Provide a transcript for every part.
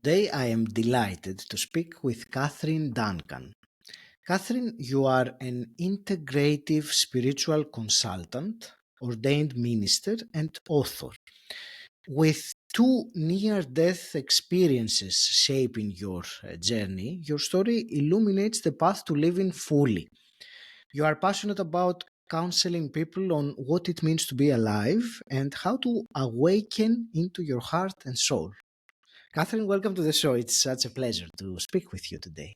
Today I am delighted to speak with Catherine Duncan. Catherine, you are an integrative spiritual consultant, ordained minister, and author. With two near death experiences shaping your journey, your story illuminates the path to living fully. You are passionate about counseling people on what it means to be alive and how to awaken into your heart and soul. Catherine, welcome to the show. It's such a pleasure to speak with you today.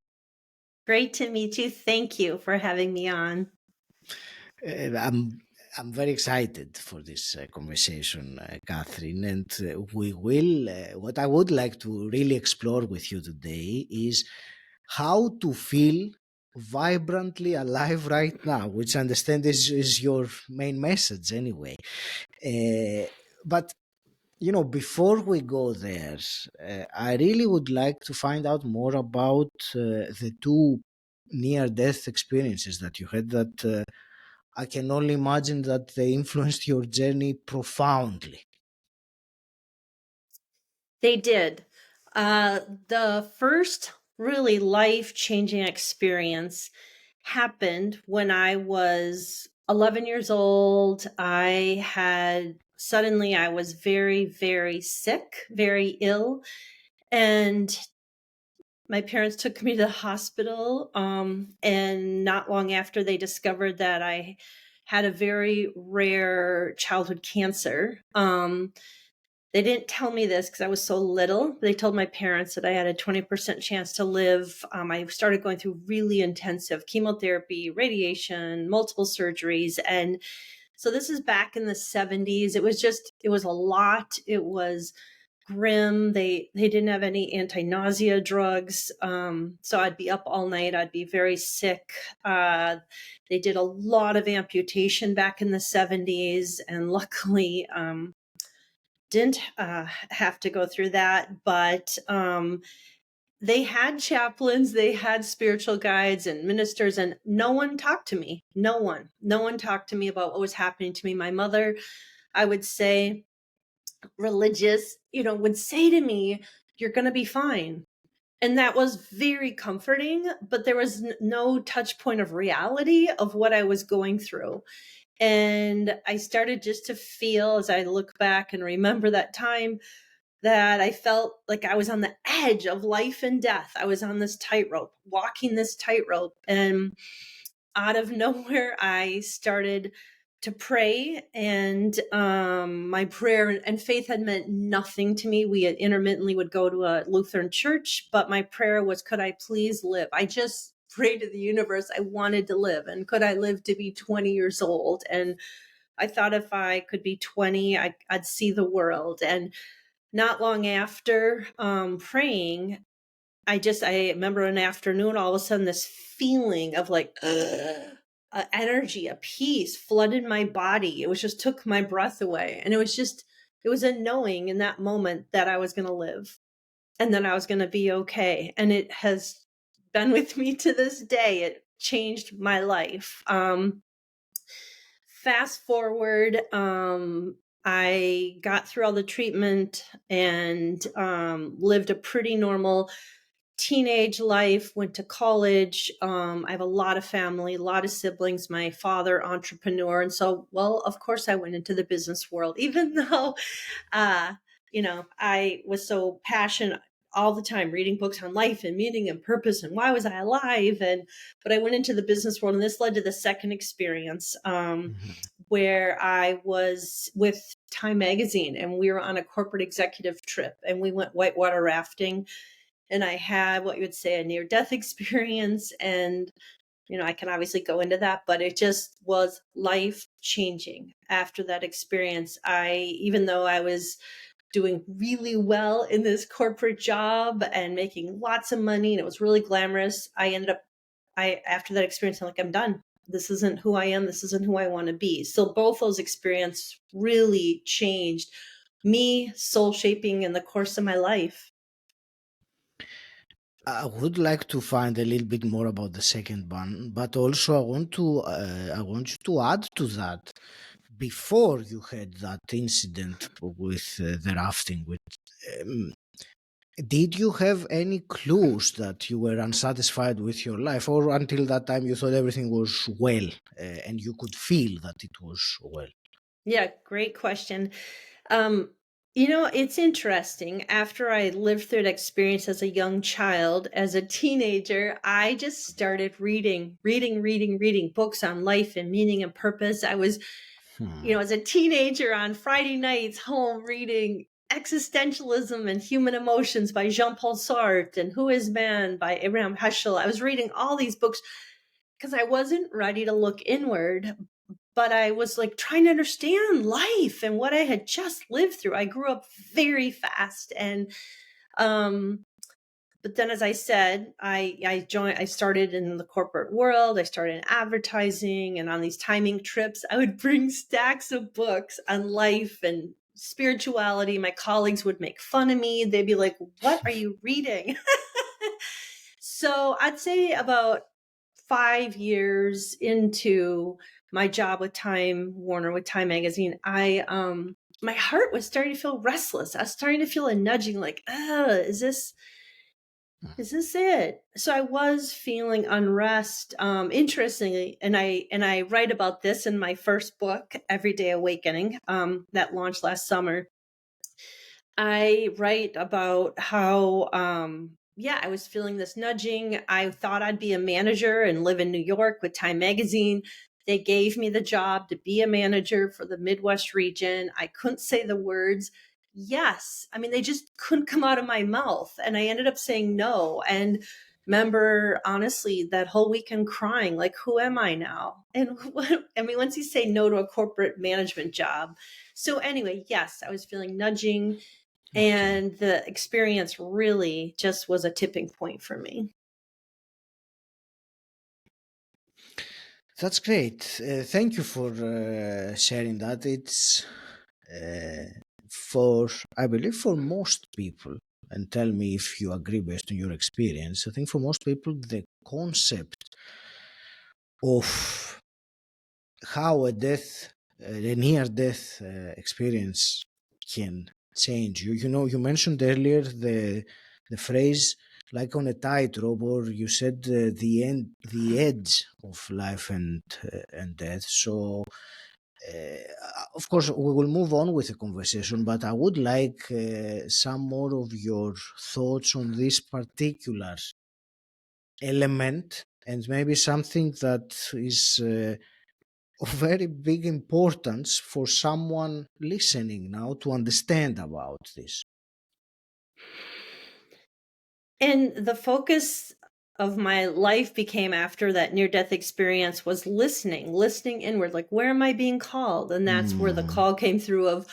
Great to meet you. Thank you for having me on. I'm very excited for this conversation, Catherine, and we will. What I would like to really explore with you today is how to feel vibrantly alive right now, which I understand is your main message anyway. But before we go there, I really would like to find out more about the two near death experiences that you had that I can only imagine that they influenced your journey profoundly. They did. The first really life-changing experience happened when I was 11 years old. I was very, very sick, very ill, and my parents took me to the hospital. And not long after, they discovered that I had a very rare childhood cancer. They didn't tell me this because I was so little. They told my parents that I had a 20% chance to live. I started going through really intensive chemotherapy, radiation, multiple surgeries. And so this is back in the 70s. It was a lot. It was grim. They didn't have any anti-nausea drugs. So I'd be up all night. I'd be very sick. They did a lot of amputation back in the 70s. And luckily, didn't have to go through that, but they had chaplains, they had spiritual guides and ministers, and no one talked to me. No one talked to me about what was happening to me. My mother, I would say, religious, would say to me, "You're going to be fine." And that was very comforting, but there was no touch point of reality of what I was going through. And I started just to feel, as I look back and remember that time, that I felt like I was on the edge of life and death. I was on this tightrope, walking this tightrope. And out of nowhere, I started to pray. And my prayer and faith had meant nothing to me. We had intermittently would go to a Lutheran church, but my prayer was, could I please live? I just prayed to the universe. I wanted to live. And could I live to be 20 years old? And I thought if I could be 20, I'd see the world. And not long after praying, I remember an afternoon, all of a sudden, this feeling of like energy, a peace flooded my body. It was just took my breath away. And it was a knowing in that moment that I was going to live and that I was going to be okay. And it has been with me to this day. It changed my life. Fast forward, I got through all the treatment and lived a pretty normal teenage life, went to college. I have a lot of family, a lot of siblings, my father, entrepreneur. And so, well, of course, I went into the business world, even though, uh, I was so passionate all the time reading books on life and meaning and purpose and why was I alive. But I went into the business world, and this led to the second experience where I was with Time Magazine, and we were on a corporate executive trip, and we went whitewater rafting. And I had what you would say a near death experience. And, I can obviously go into that, but it just was life changing after that experience. Even though I was doing really well in this corporate job and making lots of money and it was really glamorous, after that experience, I'm like, I'm done. This isn't who I am. This isn't who I want to be. So both those experiences really changed me, soul shaping in the course of my life. I would like to find a little bit more about the second one, but also I want you to add to that. Before you had that incident with the rafting, um, Did you have any clues that you were unsatisfied with your life, or until that time you thought everything was well, and you could feel that it was well? Yeah, great question. Um, it's interesting. After I lived through that experience as a young child, as a teenager, I just started reading books on life and meaning and purpose. I was, Hmm. as a teenager on Friday nights home reading Existentialism and Human Emotions by Jean-Paul Sartre and Who is Man by Abraham Heschel. I was reading all these books because I wasn't ready to look inward, but I was like trying to understand life and what I had just lived through. I grew up very fast, and um but then, as I said, I started in the corporate world. I started in advertising, and on these timing trips I would bring stacks of books on life and spirituality. My colleagues would make fun of me. They'd be like, "What are you reading?" So I'd say about 5 years into my job with Time Warner, with Time Magazine, my heart was starting to feel restless. I was starting to feel a nudging, like, is this it? So I was feeling unrest. Interestingly, and I write about this in my first book, Everyday Awakening, that launched last summer. I write about how, I was feeling this nudging. I thought I'd be a manager and live in New York with Time Magazine. They gave me the job to be a manager for the Midwest region. I couldn't say the words yes. I mean, they just couldn't come out of my mouth. And I ended up saying no. And remember, honestly, that whole weekend crying, like, who am I now? And I mean, once you say no to a corporate management job. So anyway, yes, I was feeling nudging, Okay. and the experience really just was a tipping point for me. That's great. Thank you for sharing that. It's for, I believe, for most people, and tell me if you agree based on your experience. I think for most people, the concept of how a near death experience can change you. You know, you mentioned earlier the phrase like on a tightrope, or you said the edge of life and death. So, of course, we will move on with the conversation, but I would like some more of your thoughts on this particular element, and maybe something that is of very big importance for someone listening now to understand about this. And the focus of my life became, after that near death experience, was listening inward, like, where am I being called? And that's where the Mm. call came through of,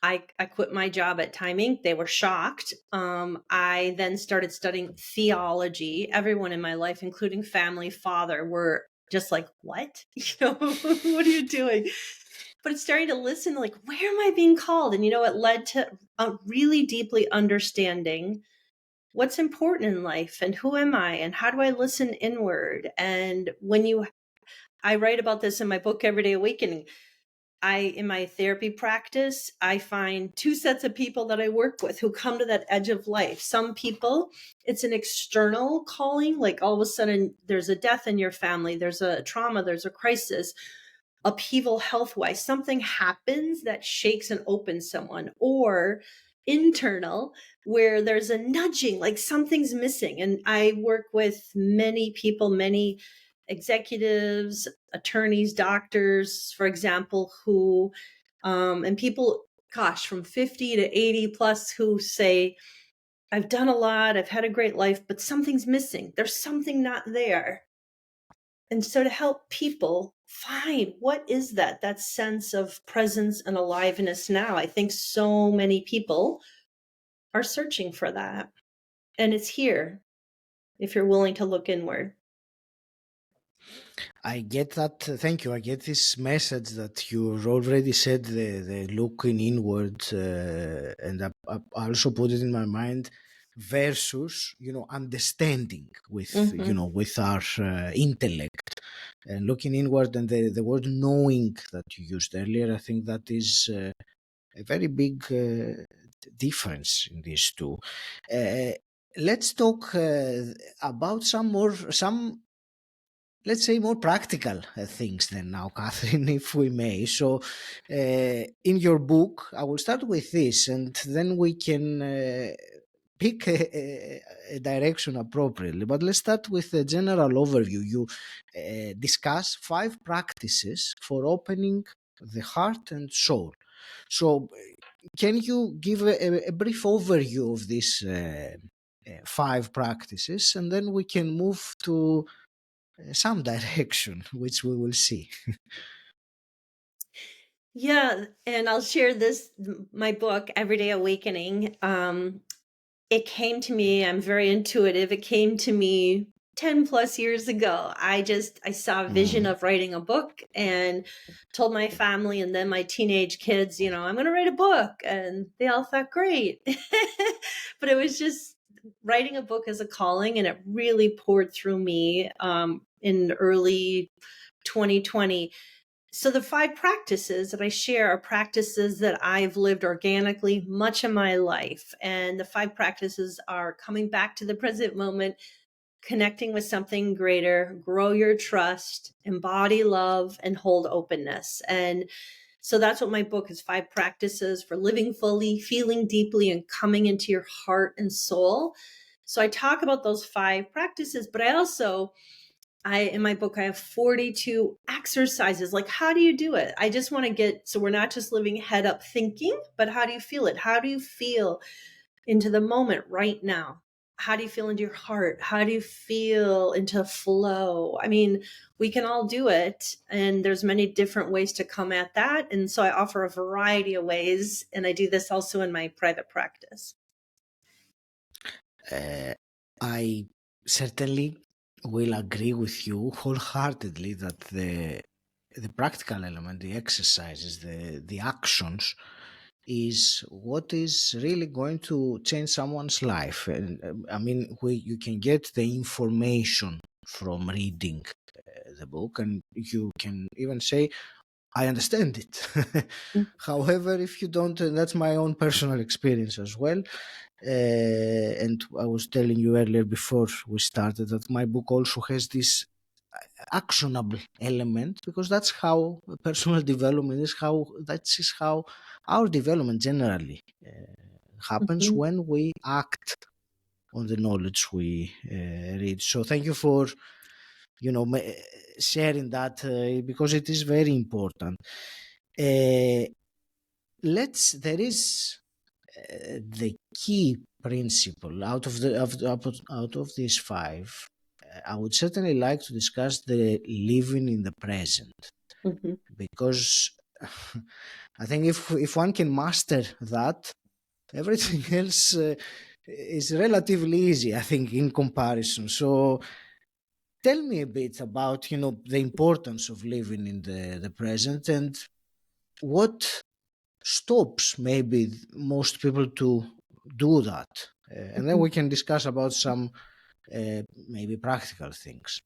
I quit my job at Time Inc. They were shocked. I then started studying theology. Everyone in my life, including family, father, were just like, what? What are you doing? But it's starting to listen, like, where am I being called? And, it led to a really deeply understanding what's important in life and who am I and how do I listen inward. And I write about this in my book, Everyday Awakening. In my therapy practice, I find two sets of people that I work with who come to that edge of life. Some people, it's an external calling, like all of a sudden there's a death in your family, there's a trauma, there's a crisis, upheaval health wise. Something happens that shakes and opens someone. Or internal, where there's a nudging, like something's missing. And I work with many people, many executives, attorneys, doctors, for example, who, and people, gosh, from 50 to 80 plus, who say, I've done a lot, I've had a great life, but something's missing. There's something not there. And so to help people find what is that sense of presence and aliveness now, I think so many people are searching for that. And it's here if you're willing to look inward. I get that. Thank you. I get this message that you already said the looking inward, and I also put it in my mind versus understanding with Hmm. with our intellect, and looking inward, and the word knowing that you used earlier. I think that is a very big difference in these two. Let's talk about some, let's say, more practical things then now, Catherine, if we may. So, in your book, I will start with this, and then we can pick a direction appropriately. But let's start with a general overview. You discuss 5 practices for opening the heart and soul. So, can you give a brief overview of these 5 practices, and then we can move to some direction, which we will see. Yeah, and I'll share this, my book, Everyday Awakening. It came to me, I'm very intuitive. It came to me 10 plus years ago. I saw a vision of writing a book and told my family and then my teenage kids, I'm going to write a book. And they all thought, great. But it was just writing a book as a calling, and it really poured through me in early 2020. So the 5 practices that I share are practices that I've lived organically much of my life. And the 5 practices are coming back to the present moment, connecting with something greater, grow your trust, embody love, and hold openness. And so that's what my book is: 5 practices for living fully, feeling deeply, and coming into your heart and soul. So I talk about those 5 practices, but in my book, I have 42 exercises. Like, how do you do it? I just want to so we're not just living head up thinking, but how do you feel it? How do you feel into the moment right now? How do you feel into your heart? How do you feel into flow? I mean, we can all do it, and there's many different ways to come at that. And so I offer a variety of ways, and I do this also in my private practice. I certainly will agree with you wholeheartedly that the practical element, the exercises, the actions, is what is really going to change someone's life. And I mean, you can get the information from reading the book, and you can even say, I understand it. However, if you don't, and that's my own personal experience as well. And I was telling you earlier before we started that my book also has this actionable element, because that's how personal development is, that is how our development generally happens, Mhm. when we act on the knowledge we read. So thank you for sharing that, because it is very important. uh, there is the key principle out of these 5. I would certainly like to discuss the living in the present, Mhm. because I think if one can master that, everything else is relatively easy, I think, in comparison. So tell me a bit about the importance of living in the present, and what stops maybe most people to do that. And then Mhm. we can discuss about some maybe practical things.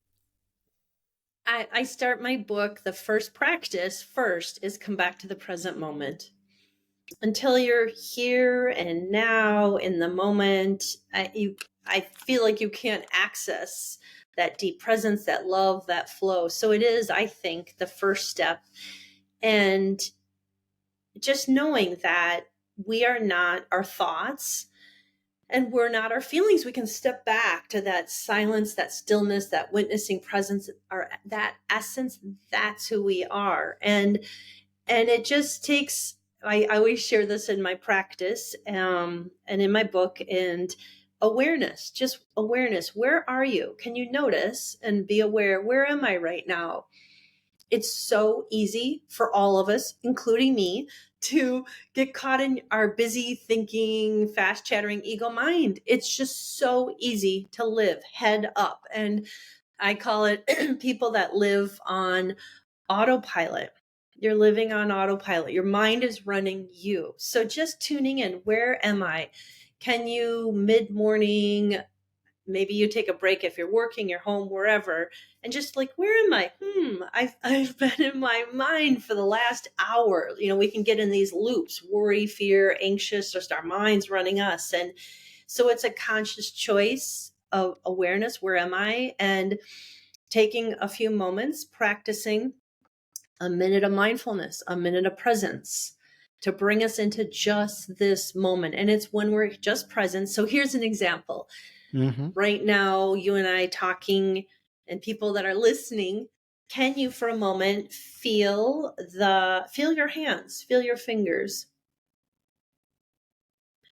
I start my book, the first practice first is come back to the present moment. Until you're here and now in the moment, I feel like you can't access that deep presence, that love, that flow. So it is, I think, the first step. And just knowing that we are not our thoughts and we're not our feelings. We can step back to that silence, that stillness, that witnessing presence, or that essence. That's who we are. And it just takes, I always share this in my practice and in my book, and awareness, just awareness. Where are you? Can you notice and be aware? Where am I right now? It's so easy for all of us, including me, to get caught in our busy thinking, fast chattering ego mind. It's just so easy to live head up. And I call it people that live on autopilot. You're living on autopilot. Your mind is running you. So just tuning in, where am I? Can you mid morning maybe you take a break if you're working, you're home, wherever, and just like, where am I? I've been in my mind for the last hour. We can get in these loops, worry, fear, anxious, just our minds running us. And so it's a conscious choice of awareness. Where am I? And taking a few moments, practicing a minute of mindfulness, a minute of presence to bring us into just this moment. And it's when we're just present. So here's an example. Mhm. Right now, you and I talking, and people that are listening, can you for a moment feel your hands, feel your fingers,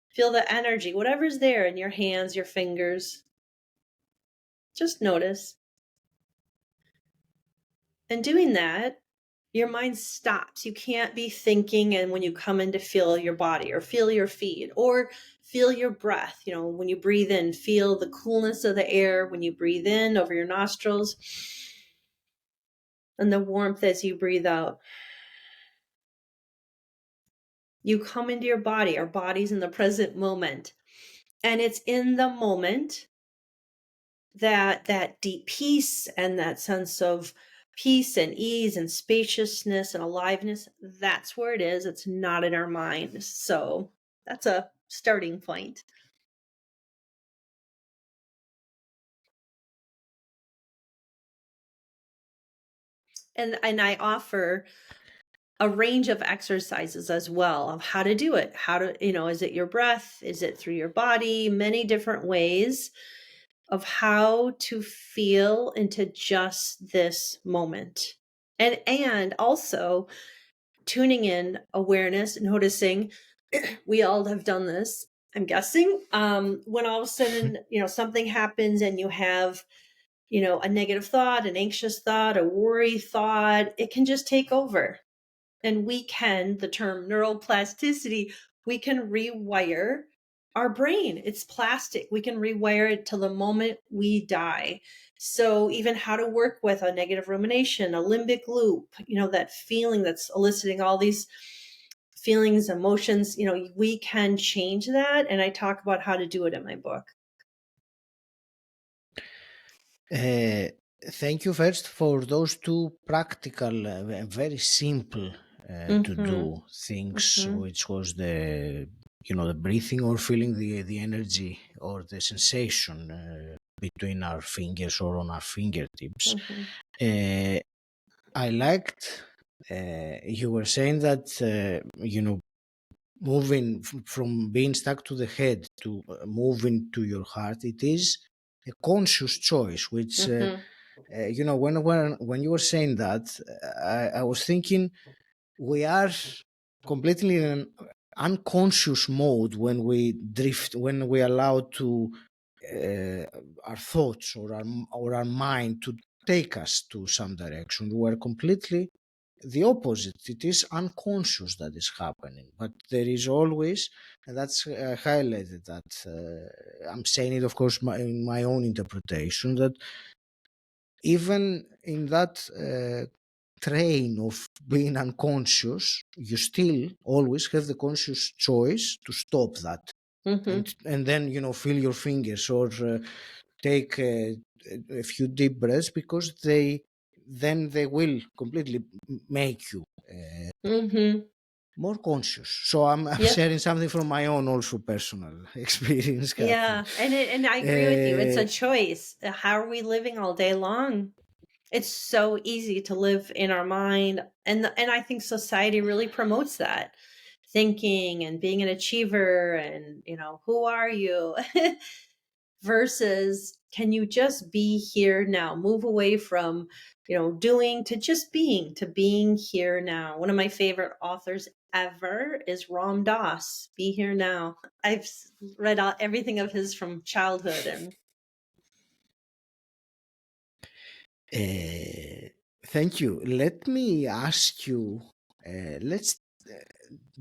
feel the energy, whatever's there in your hands, your fingers. Just notice. And doing that, your mind stops. You can't be thinking. And when you come in to feel your body or feel your feet or feel your breath, when you breathe in, feel the coolness of the air when you breathe in over your nostrils and the warmth as you breathe out. You come into your body. Our body's in the present moment. And it's in the moment that deep peace and that sense of peace and ease and spaciousness and aliveness, that's where it is. It's not in our mind. So that's a starting point. And I offer a range of exercises as well of how to do it. How to, is it your breath? Is it through your body? Many different ways of how to feel into just this moment. And also tuning in, awareness, noticing. We all have done this, I'm guessing. When all of a sudden, something happens and you have, a negative thought, an anxious thought, a worry thought, it can just take over. And we can, the term neuroplasticity, we can rewire our brain. It's plastic. We can rewire it till the moment we die. So even how to work with a negative rumination, a limbic loop, that feeling that's eliciting all these feelings, emotions, we can change that. And I talk about how to do it in my book. Uh, Thank you first for those two practical, very simple to Mm-hmm. do things, Mm-hmm. which was the breathing or feeling the energy or the sensation between our fingers or on our fingertips. Mm-hmm. I liked you were saying that moving from being stuck to the head to moving to your heart, it is a conscious choice, which Mm-hmm. when you were saying that, I was thinking we are completely in an unconscious mode when we drift, when we allow to our thoughts or our mind to take us to some direction. We're completely the opposite. It is unconscious that is happening, but there is always, and that's highlighted that I'm saying it, of course, in my own interpretation, that even in that train of being unconscious, you still always have the conscious choice to stop that, Mm-hmm. and then feel your fingers or take a few deep breaths, because they will completely make you Mm-hmm. more conscious. So I'm Yep. sharing something from my own also personal experience, Catherine. Yeah, and I agree with you. It's a choice. How are we living all day long? It's so easy to live in our mind, and I think society really promotes that. Thinking and being an achiever and, who are you? Versus, can you just be here now? Move away from, doing to just being, to being here now. One of my favorite authors ever is Ram Dass. Be here now. I've read everything of his from childhood, and Thank you. Let me ask you, let's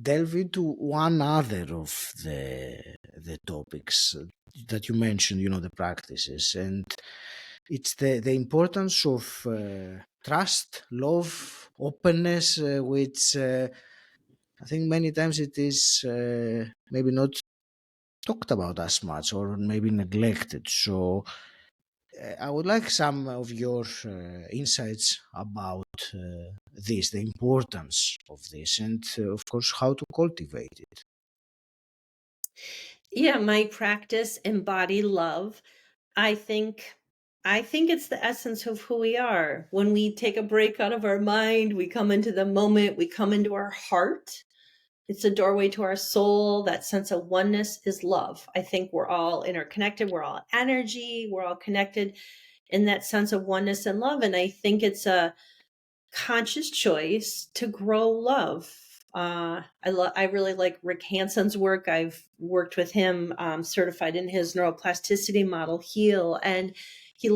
delve into one other of the topics that you mentioned, the practices, and it's the importance of trust, love, openness, which I think many times it is maybe not talked about as much or maybe neglected. So I would like some of your insights about this, the importance of this, and of course, how to cultivate it. Yeah, my practice embody love. I think I think it's the essence of who we are. When we take a break out of our mind, we come into the moment, we come into our heart. It's a doorway to our soul. That sense of oneness is love. I think we're all interconnected. We're all energy. We're all connected in that sense of oneness and love. And I think it's a conscious choice to grow love. I really like Rick Hanson's work. I've worked with him, certified in his neuroplasticity model, Heal, and he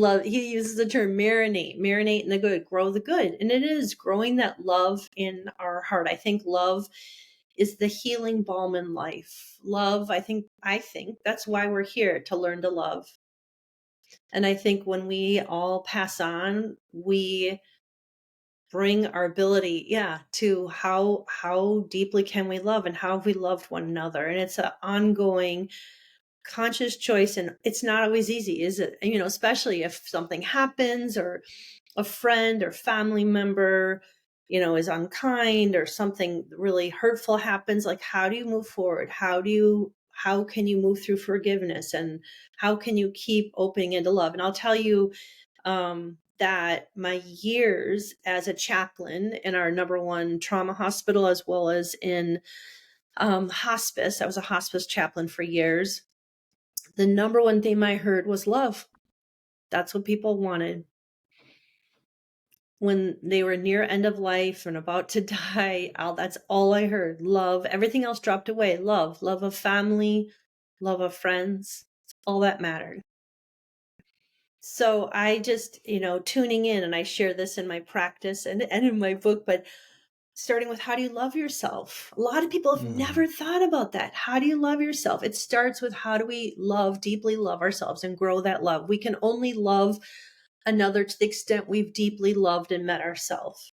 uses the term marinate in the good, grow the good, and it is growing that love in our heart. I think love is the healing balm in life. Love, I think that's why we're here, to learn to love. And I think when we all pass on, we bring our ability, yeah, to how deeply can we love and how have we loved one another. And it's an ongoing conscious choice, and it's not always easy, is it? Especially if something happens, or a friend or family member is unkind, or something really hurtful happens. Like, how do you move forward? How can you move through forgiveness, and how can you keep opening into love? And I'll tell you, that my years as a chaplain in our number one trauma hospital, as well as in hospice — I was a hospice chaplain for years — the number one theme I heard was love. That's what people wanted when they were near end of life and about to die. That's all I heard. Love. Everything else dropped away. Love of family, love of friends. All that mattered. So I just, tuning in, and I share this in my practice and in my book, but starting with, how do you love yourself? A lot of people have Mm. never thought about that. How do you love yourself? It starts with, how do we deeply love ourselves and grow that love? We can only love another to the extent we've deeply loved and met ourselves.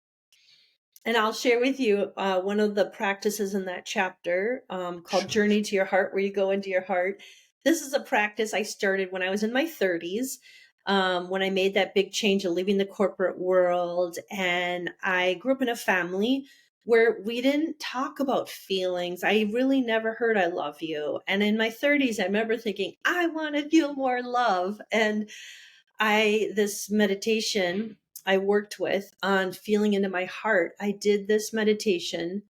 And I'll share with you one of the practices in that chapter, called Sure. Journey to Your Heart, where you go into your heart. This is a practice I started when I was in my 30s, when I made that big change of leaving the corporate world. And I grew up in a family where we didn't talk about feelings. I really never heard "I love you." And in my 30s, I remember thinking, I want to feel more love. And this meditation I worked with on feeling into my heart, I did this meditation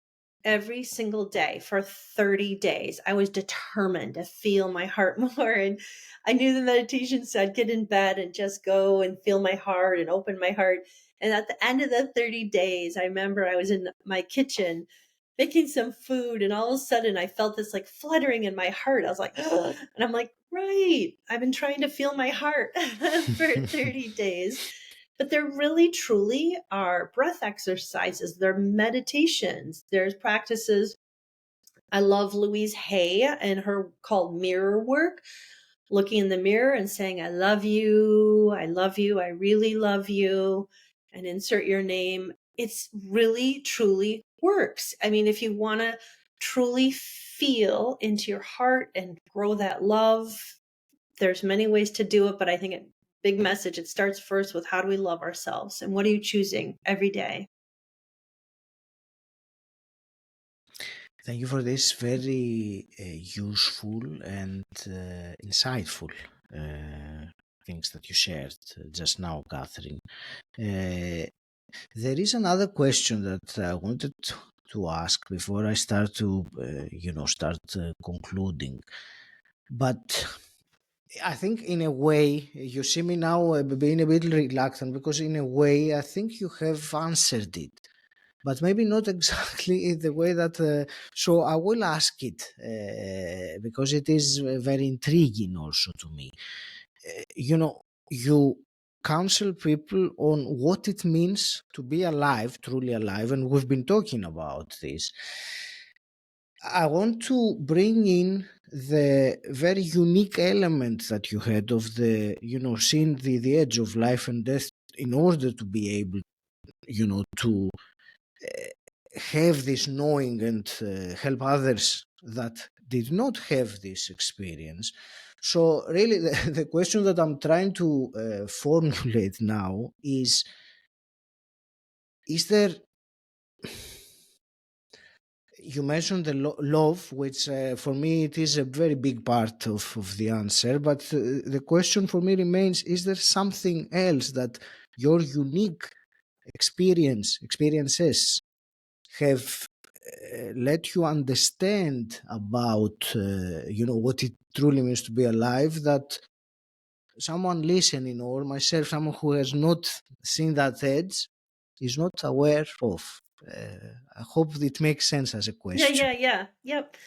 every single day for 30 days. I was determined to feel my heart more. And I knew the meditation said, get in bed and just go and feel my heart and open my heart. And at the end of the 30 days, I remember I was in my kitchen making some food, and all of a sudden I felt this like fluttering in my heart. I was like, "Ugh." And I'm like, right, I've been trying to feel my heart for 30 days. But there really truly are breath exercises, they're meditations, there's practices. I love Louise Hay and her called mirror work, looking in the mirror and saying, I love you, I really love you, and insert your name. It's really, truly works. I mean, if you want to truly feel into your heart and grow that love, there's many ways to do it, but I think big message, it starts first with, how do we love ourselves, and what are you choosing every day? Thank you for this very useful and insightful things that you shared just now, Catherine. Uh, there is another question that I wanted to ask before I start to, concluding. But I think in a way, you see me now being a bit reluctant, because in a way, I think you have answered it, but maybe not exactly in the way that. So I will ask it because it is very intriguing also to me. You counsel people on what it means to be alive, truly alive, and we've been talking about this. I want to bring in the very unique element that you had of seeing the edge of life and death, in order to be able, to have this knowing and help others that did not have this experience. So really the question that I'm trying to formulate now is there, you mentioned the love, which for me it is a very big part of the answer, but the question for me remains, is there something else that your unique experiences have let you understand about what it truly means to be alive, that someone listening, or myself, someone who has not seen that edge, is not aware of? I hope it makes sense as a question. Yeah. Yep.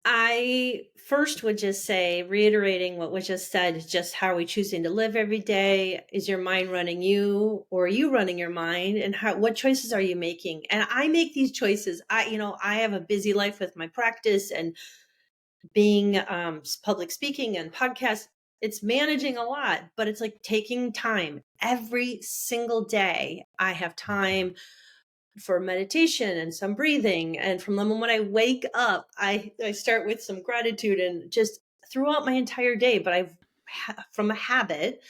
I first would just say, reiterating what was just said, is just how are we choosing to live every day? Is your mind running you, or are you running your mind? And what choices are you making? And I make these choices. I have a busy life with my practice and being public speaking and podcasts. It's managing a lot, but it's like taking time every single day. I have time for meditation and some breathing. And from the moment I wake up, I start with some gratitude, and just throughout my entire day. But I've, from a habit,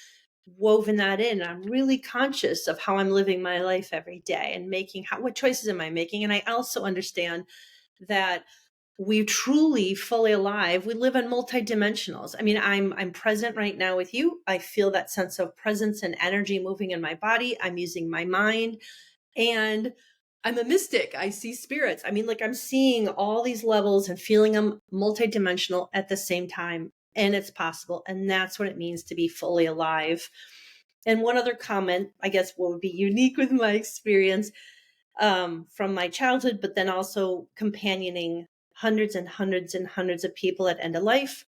woven that in. I'm really conscious of how I'm living my life every day and making what choices am I making. And I also understand that we truly fully alive, we live in multidimensionals. I mean, I'm present right now with you. I feel that sense of presence and energy moving in my body. I'm using my mind, and I'm a mystic. I see spirits. I mean, like, I'm seeing all these levels and feeling them multidimensional at the same time. And it's possible. And that's what it means to be fully alive. And one other comment, I guess, what would be unique with my experience from my childhood, but then also companioning hundreds and hundreds and hundreds of people at end of life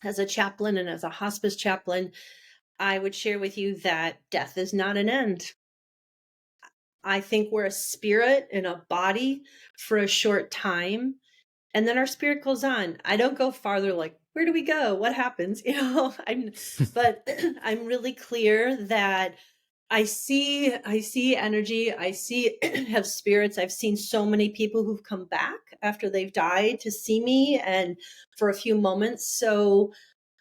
as a chaplain and as a hospice chaplain, I would share with you that death is not an end. I think we're a spirit in a body for a short time, and then our spirit goes on. I don't go farther, like, where do we go? What happens? But I'm really clear that I see energy. I see have spirits. I've seen so many people who've come back after they've died to see me and for a few moments. So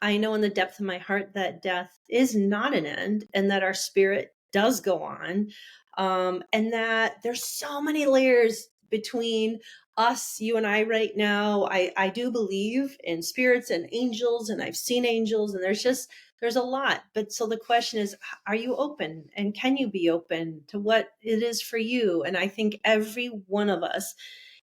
I know in the depth of my heart that death is not an end, and that our spirit does go on. And that there's so many layers between us, you and I right now. I do believe in spirits and angels, and I've seen angels, and there's a lot. But so the question is, are you open, and can you be open to what it is for you? And I think every one of us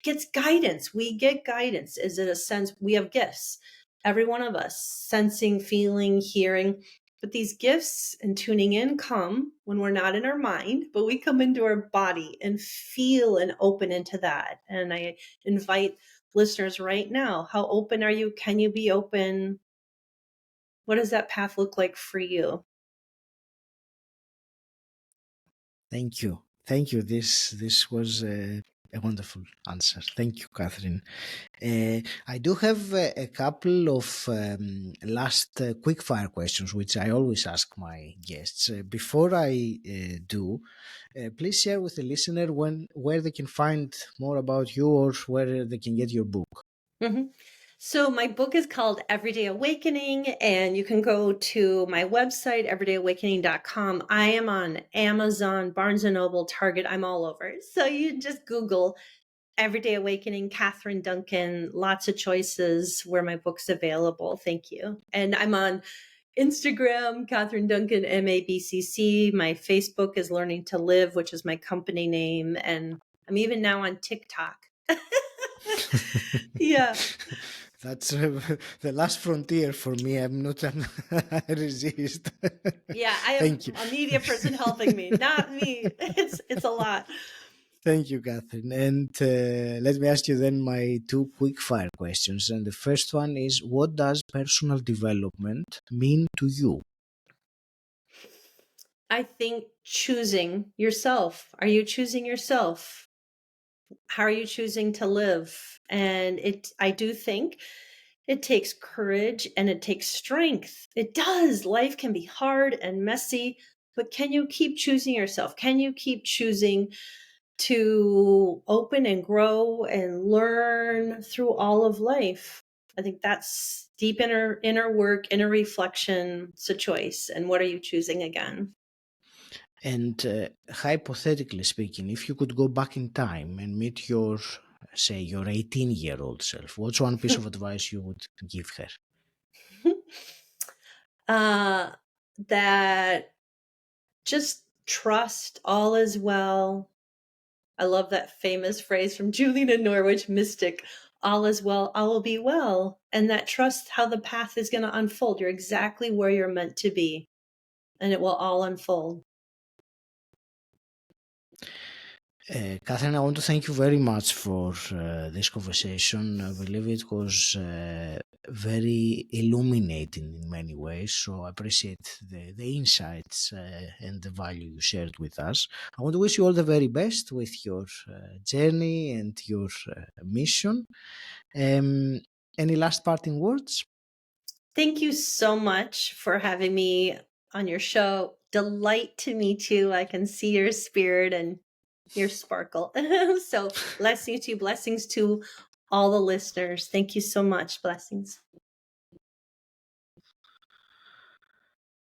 gets guidance. We get guidance. Is it a sense? We have gifts, every one of us, sensing, feeling, hearing. But these gifts and tuning in come when we're not in our mind, but we come into our body and feel and open into that. And I invite listeners right now, how open are you? Can you be open? What does that path look like for you? Thank you. Thank you. This was a wonderful answer. Thank you, Catherine. I do have a couple of last quick fire questions, which I always ask my guests. Before I do, please share with the listener where they can find more about you, or where they can get your book. Mm-hmm. So my book is called Everyday Awakening, and you can go to my website, everydayawakening.com. I am on Amazon, Barnes & Noble, Target. I'm all over. So you just Google Everyday Awakening, Catherine Duncan, lots of choices where my book's available. Thank you. And I'm on Instagram, Catherine Duncan, MABCC. My Facebook is Learning to Live, which is my company name. And I'm even now on TikTok. Yeah. That's the last frontier for me. I resist. Yeah, I have Thank you. a media person helping me, not me. It's a lot. Thank you, Catherine. And let me ask you then my two quick fire questions. And the first one is, what does personal development mean to you? I think choosing yourself. Are you choosing yourself? How are you choosing to live? And I do think it takes courage and it takes strength. It does. Life can be hard and messy, but can you keep choosing yourself? Can you keep choosing to open and grow and learn through all of life. I think that's deep inner work, inner reflection. It's a choice. And what are you choosing again? And hypothetically speaking, if you could go back in time and meet your, say, your 18-year-old self, what's one piece of advice you would give her? That just trust all is well. I love that famous phrase from Julian Norwich Mystic, all is well, all will be well. And that trust how the path is going to unfold. You're exactly where you're meant to be, and it will all unfold. Catherine, I want to thank you very much for this conversation. I believe it was very illuminating in many ways, so I appreciate the insights and the value you shared with us. I want to wish you all the very best with your journey and your mission. Any last parting words? Thank you so much for having me on your show. Delight to meet you. I can see your spirit and your sparkle. So blessings to you, blessings to all the listeners. Thank you so much. Blessings.